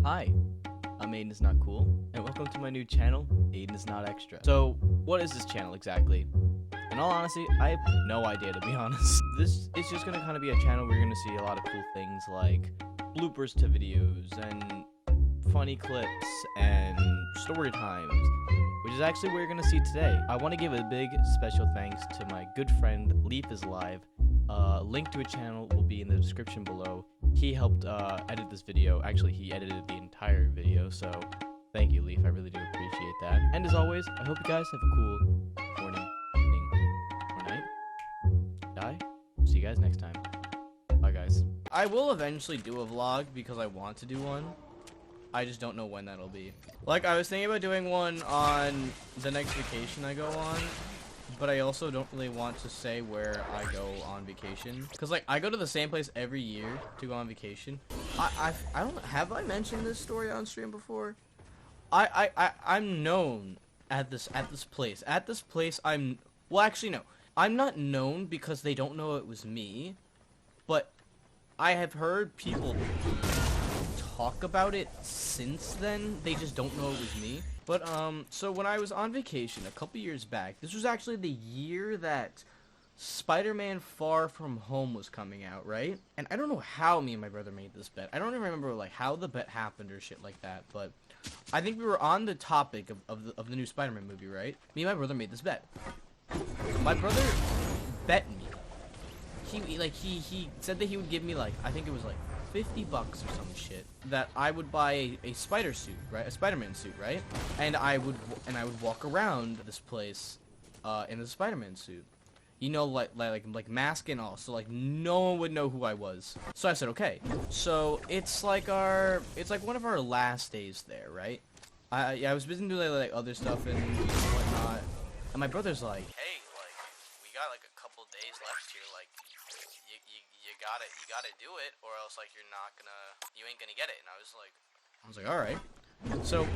Hi, I'm Aidanisnotcool, and welcome to my new channel, Aidanisnotextra. So, what is this channel exactly? In all honesty, I have no idea, to be honest. This is just gonna kind of be a channel where you're gonna see a lot of cool things like bloopers to videos and funny clips and story times, which is actually what you're gonna see today. I want to give a big special thanks to my good friend Leaf is Live. Link to a channel will be in the description below. He helped edit this video. Actually, he edited the entire video, so thank you, Leaf. I really do appreciate that. And as always, I hope you guys have a cool morning, evening, or night. Die. See you guys next time. Bye, guys. I will eventually do a vlog because I want to do one. I just don't know when that'll be. Like, I was thinking about doing one on the next vacation I go on, but I also don't really want to say where I go on vacation, because like I go to the same place every year to go on vacation. I don't, have I mentioned this story on stream before? I'm known at this place. At this place well, actually no. I'm not known because they don't know it was me, but I have heard people talk about it since then. They just don't know it was me. But so when I was on vacation a couple years back, this was actually the year that Spider-Man Far From Home was coming out, right? And I don't know how me and my brother made this bet. I don't even remember like how the bet happened or shit like that, but I think we were on the topic of the new Spider-Man movie, right? Me and my brother made this bet. My brother bet me. He said that he would give me like, I think it was like $50 or some shit, that I would buy a spider suit, right? A Spider-Man suit, right? And I would walk around this place in the Spider-Man suit. You know, like mask and all, so like no one would know who I was. So I said, okay. So it's like one of our last days there, right? I was busy doing like other stuff and whatnot. And my brother's like, hey, like we got like a couple days left here, like you gotta do it, or else like you ain't gonna get it. And I was like, all right. So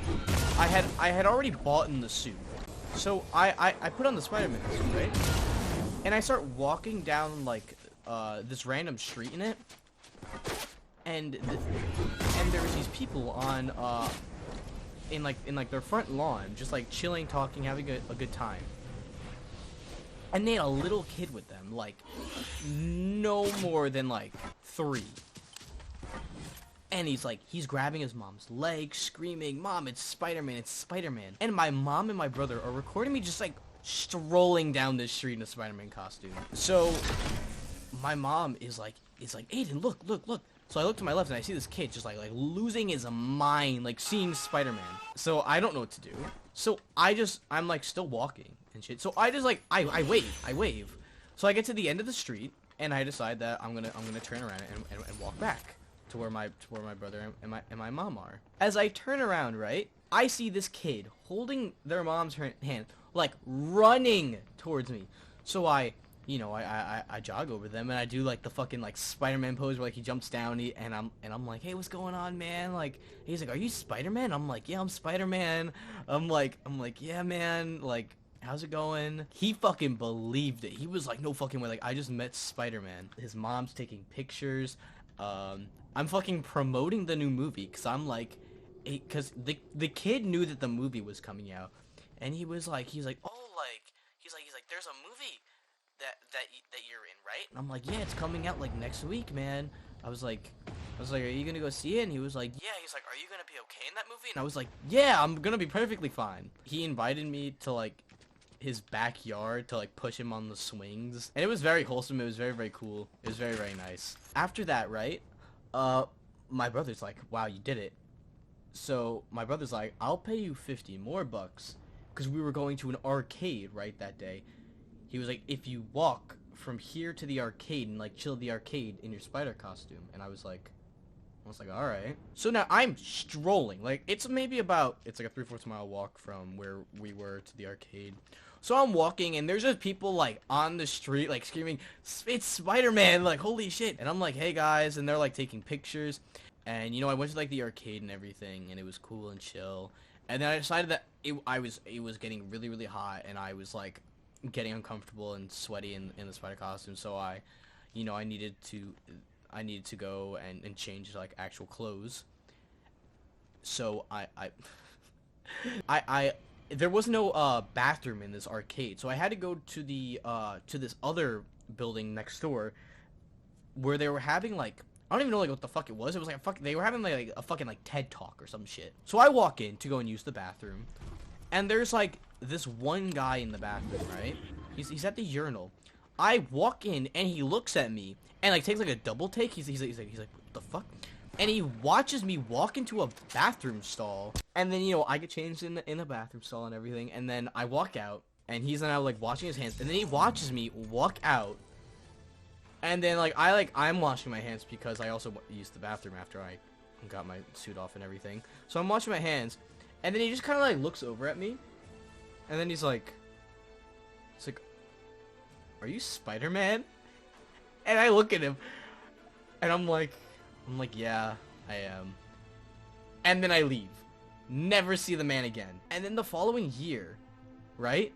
I had already bought in the suit. So I put on the Spider-Man suit, right? And I start walking down like this random street in it, and there was these people on in their front lawn, just like chilling, talking, having a good time. And they had a little kid with them, like, no more than, like, 3. And he's grabbing his mom's leg, screaming, "Mom, it's Spider-Man, it's Spider-Man." And my mom and my brother are recording me just, like, strolling down this street in a Spider-Man costume. So, my mom is like, "Aiden, look, look, look." So I look to my left and I see this kid just, like losing his mind, like, seeing Spider-Man. So I don't know what to do. So I'm, like, still walking and shit. So I just, like, I wave. So I get to the end of the street, and I decide that I'm gonna turn around and walk back to where my brother and my mom are. As I turn around, right, I see this kid holding their mom's hand, like, running towards me. So I jog over them, and I do like the fucking like Spider-Man pose where like he jumps down, and I'm like, "Hey, what's going on, man?" Like, he's like, "Are you Spider-Man?" I'm like, "Yeah, I'm Spider-Man." I'm like, "Yeah, man, like, how's it going?" He fucking believed it. He was like, "No fucking way, like, I just met Spider-Man." His mom's taking pictures. I'm fucking promoting the new movie, because I'm like, because the kid knew that the movie was coming out, and he's like, "Oh, like," he's like, "There's a movie that you're in, right?" And I'm like, "Yeah, it's coming out like next week, man." I was like, "Are you gonna go see it?" And he was like, "Yeah." He's like, "Are you gonna be okay in that movie?" And I was like, "Yeah, I'm gonna be perfectly fine." He invited me to like his backyard to like push him on the swings, and it was very wholesome. It was very, very cool. It was very, very nice. After that, right, my brother's like, "Wow, you did it." So my brother's like, "I'll pay you $50 more bucks," because we were going to an arcade right that day. He was like, "If you walk from here to the arcade and like chill at the arcade in your spider costume." And I was like, "All right." So now I'm strolling. Like, it's like a 3/4 mile walk from where we were to the arcade. So I'm walking, and there's just people like on the street like screaming, "It's Spider-Man!" Like, holy shit. And I'm like, "Hey guys," and they're like taking pictures. And I went to like the arcade and everything, and it was cool and chill. And then I decided that it was getting really, really hot, and I was like getting uncomfortable and sweaty in the spider costume. So I needed to go and change like actual clothes. So I there was no bathroom in this arcade, so I had to go to the to this other building next door where they were having like, I don't even know like what the fuck it was. It was like a fuck, they were having like a fucking like TED talk or some shit. So I walk in to go and use the bathroom, and there's like this one guy in the bathroom, right? He's at the urinal. I walk in and he looks at me and like takes like a double take. He's like what the fuck? And he watches me walk into a bathroom stall, and then, you know, I get changed in the bathroom stall and everything, and then I walk out, and he's now like washing his hands, and then he watches me walk out, and then like I'm washing my hands because I also used the bathroom after I got my suit off and everything. So I'm washing my hands, and then he just kind of like looks over at me, and then he's like, "Are you Spider-Man?" And I look at him, and I'm like, yeah, I am. And then I leave. Never see the man again. And then the following year, right?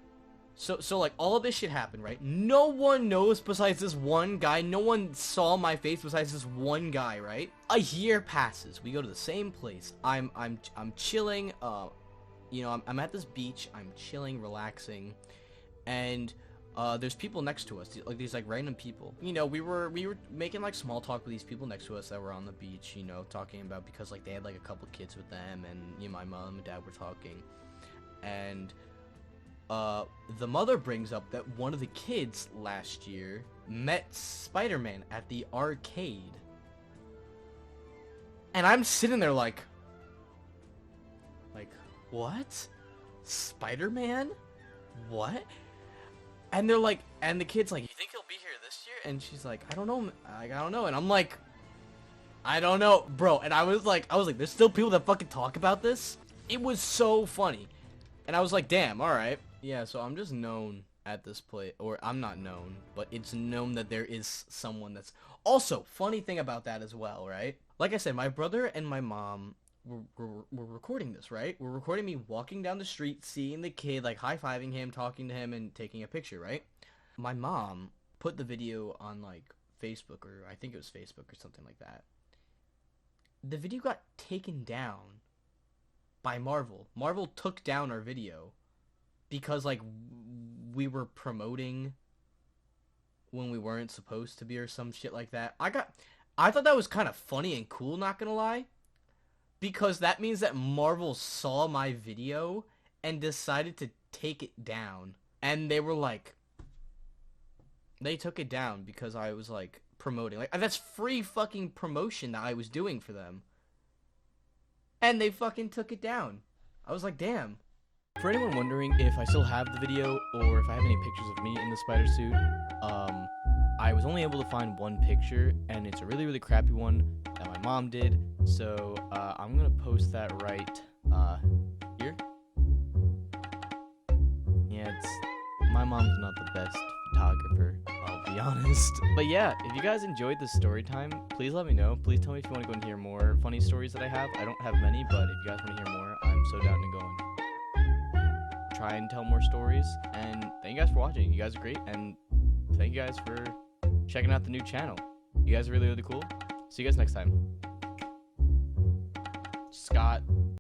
So like all of this shit happened, right? No one knows besides this one guy. No one saw my face besides this one guy, right? A year passes. We go to the same place. I'm chilling. You know, I'm at this beach. I'm chilling, relaxing, and there's people next to us, like these like random people. You know, we were making like small talk with these people next to us that were on the beach, you know, talking about, because like they had like a couple kids with them, and you know, my mom and dad were talking, and the mother brings up that one of the kids last year met Spider-Man at the arcade. And I'm sitting there like what? Spider-Man? What? And they're like, and the kid's like, "You think he'll be here this year?" And she's like, I don't know. I don't know. And I'm like, I don't know, bro. And I was like, there's still people that fucking talk about this? It was so funny. And I was like, damn, alright. Yeah, so I'm just known at this place, or I'm not known, but it's known that there is someone that's... Also, funny thing about that as well, right? Like I said, my brother and my mom were recording this, right? We're recording me walking down the street, seeing the kid, like, high-fiving him, talking to him, and taking a picture, right? My mom put the video on, like, Facebook, or I think it was Facebook or something like that. The video got taken down by Marvel. Marvel took down our video because, like, we were promoting when we weren't supposed to be or some shit like that. I thought that was kind of funny and cool, not gonna lie. Because that means that Marvel saw my video and decided to take it down. And they were like... They took it down because I was, like, promoting. Like, that's free fucking promotion that I was doing for them. And they fucking took it down. I was like, damn. For anyone wondering if I still have the video or if I have any pictures of me in the spider suit, I was only able to find one picture, and it's a really, really crappy one that my mom did. So, I'm gonna post that right, here. Yeah, my mom's not the best photographer, I'll be honest. But yeah, if you guys enjoyed this story time, please let me know. Please tell me if you want to go and hear more funny stories that I have. I don't have many, but if you guys want to hear more, I'm so down to go and try and tell more stories. And thank you guys for watching. You guys are great, and thank you guys for checking out the new channel. You guys are really, really cool. See you guys next time. Scott.